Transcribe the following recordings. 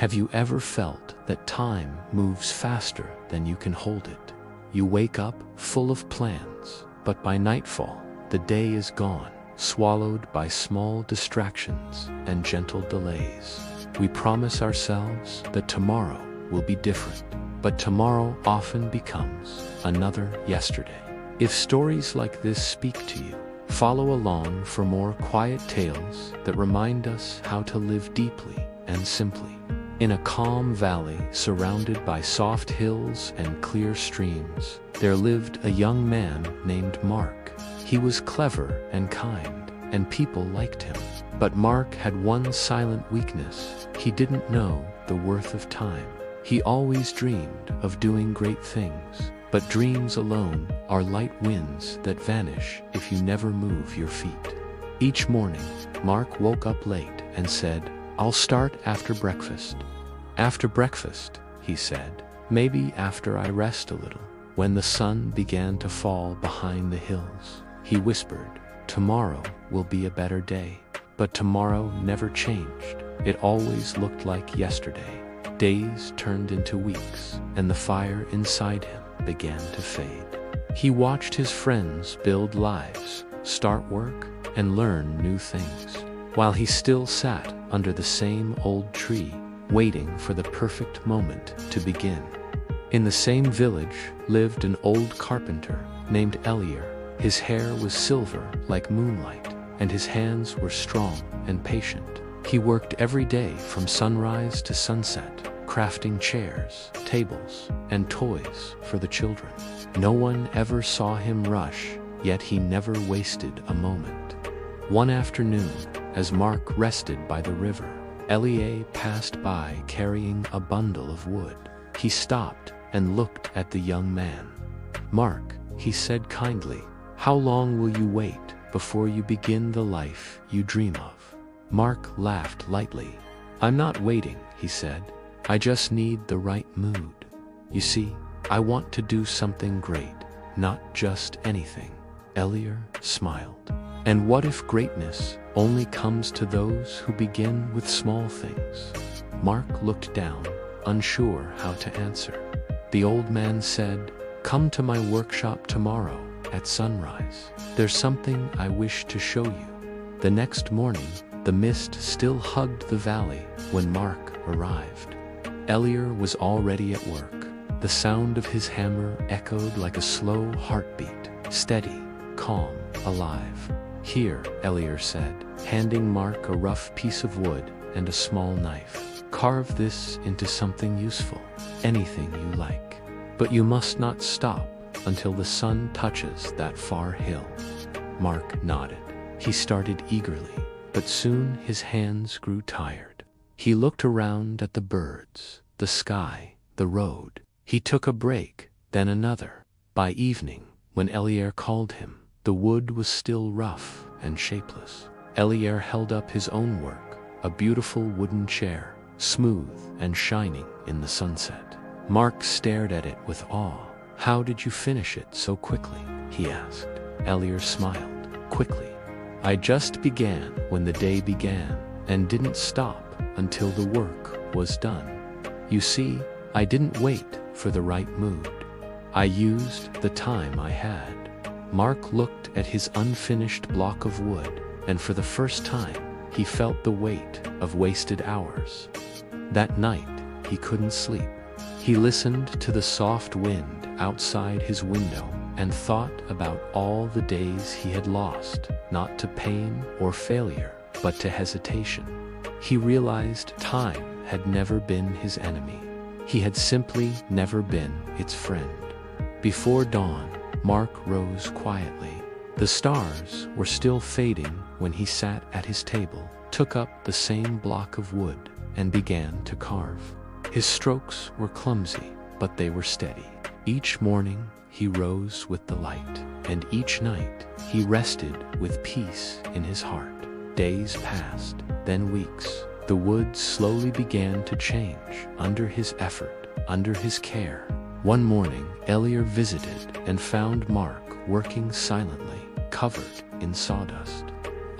Have you ever felt that time moves faster than you can hold it? You wake up full of plans, but by nightfall, the day is gone, swallowed by small distractions and gentle delays. We promise ourselves that tomorrow will be different, but tomorrow often becomes another yesterday. If stories like this speak to you, follow along for more quiet tales that remind us how to live deeply and simply. In a calm valley surrounded by soft hills and clear streams, there lived a young man named Mark. He was clever and kind, and people liked him. But Mark had one silent weakness. He didn't know the worth of time. He always dreamed of doing great things, but dreams alone are light winds that vanish if you never move your feet. Each morning, Mark woke up late and said, "I'll start after breakfast." "After breakfast," he said. "Maybe after I rest a little." When the sun began to fall behind the hills, he whispered, "Tomorrow will be a better day." But tomorrow never changed. It always looked like yesterday. Days turned into weeks, and the fire inside him began to fade. He watched his friends build lives, start work, and learn new things, while he still sat under the same old tree, waiting for the perfect moment to begin. In the same village lived an old carpenter named Elier. His hair was silver like moonlight, and his hands were strong and patient. He worked every day from sunrise to sunset, crafting chairs, tables, and toys for the children. No one ever saw him rush, yet he never wasted a moment. One afternoon, as Mark rested by the river, Elier passed by carrying a bundle of wood. He stopped and looked at the young man. "Mark," he said kindly, "how long will you wait before you begin the life you dream of?" Mark laughed lightly. "I'm not waiting," he said. "I just need the right mood. You see, I want to do something great, not just anything." Elier smiled. "And what if greatness only comes to those who begin with small things?" Mark looked down, unsure how to answer. The old man said, "Come to my workshop tomorrow at sunrise. There's something I wish to show you." The next morning, the mist still hugged the valley when Mark arrived. Elier was already at work. The sound of his hammer echoed like a slow heartbeat, steady, calm, alive. "Here," Elier said, handing Mark a rough piece of wood and a small knife. "Carve this into something useful, anything you like. But you must not stop until the sun touches that far hill." Mark nodded. He started eagerly, but soon his hands grew tired. He looked around at the birds, the sky, the road. He took a break, then another. By evening, when Elier called him, the wood was still rough and shapeless. Elier held up his own work, a beautiful wooden chair, smooth and shining in the sunset. Mark stared at it with awe. "How did you finish it so quickly?" he asked. Elier smiled. "Quickly. I just began when the day began, and didn't stop until the work was done. You see, I didn't wait for the right mood. I used the time I had." Mark looked at his unfinished block of wood, and for the first time, he felt the weight of wasted hours. That night, he couldn't sleep. He listened to the soft wind outside his window and thought about all the days he had lost, not to pain or failure, but to hesitation. He realized time had never been his enemy. He had simply never been its friend. Before dawn, Mark rose quietly. The stars were still fading when he sat at his table, took up the same block of wood, and began to carve. His strokes were clumsy, but they were steady. Each morning, he rose with the light, and each night, he rested with peace in his heart. Days passed, then weeks. The wood slowly began to change under his effort, under his care. One morning, Elier visited and found Mark working silently, covered in sawdust.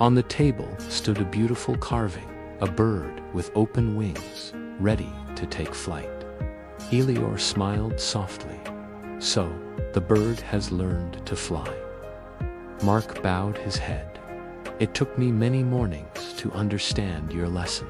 On the table stood a beautiful carving, a bird with open wings, ready to take flight. Helior smiled softly. So, the bird has learned to fly. Mark bowed his head. It took me many mornings to understand your lesson.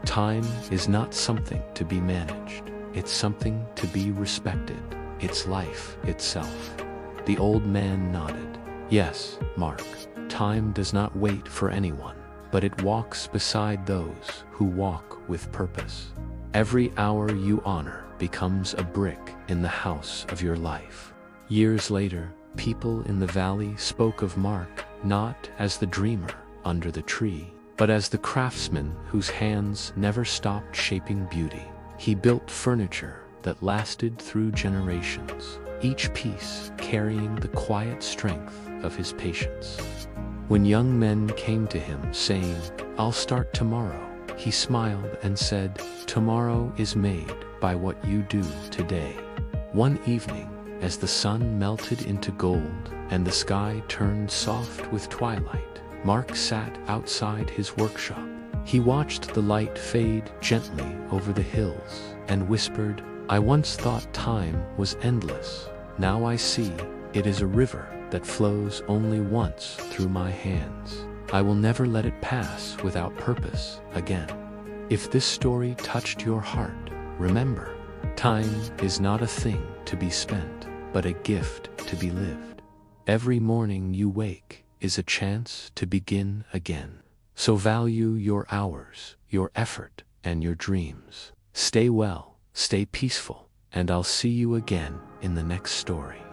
Time is not something to be managed. It's something to be respected. It's life itself. The old man nodded. Yes, Mark, time does not wait for anyone, but it walks beside those who walk with purpose. Every hour you honor becomes a brick in the house of your life. Years later, people in the valley spoke of Mark not as the dreamer under the tree, but as the craftsman whose hands never stopped shaping beauty. He built furniture that lasted through generations, each piece carrying the quiet strength of his patience. When young men came to him saying, "I'll start tomorrow," he smiled and said, "Tomorrow is made by what you do today." One evening, as the sun melted into gold and the sky turned soft with twilight, Mark sat outside his workshop. He watched the light fade gently over the hills and whispered, "I once thought time was endless. Now I see it is a river that flows only once through my hands. I will never let it pass without purpose again." If this story touched your heart, remember, time is not a thing to be spent, but a gift to be lived. Every morning you wake is a chance to begin again. So value your hours, your effort, and your dreams. Stay well, stay peaceful, and I'll see you again in the next story.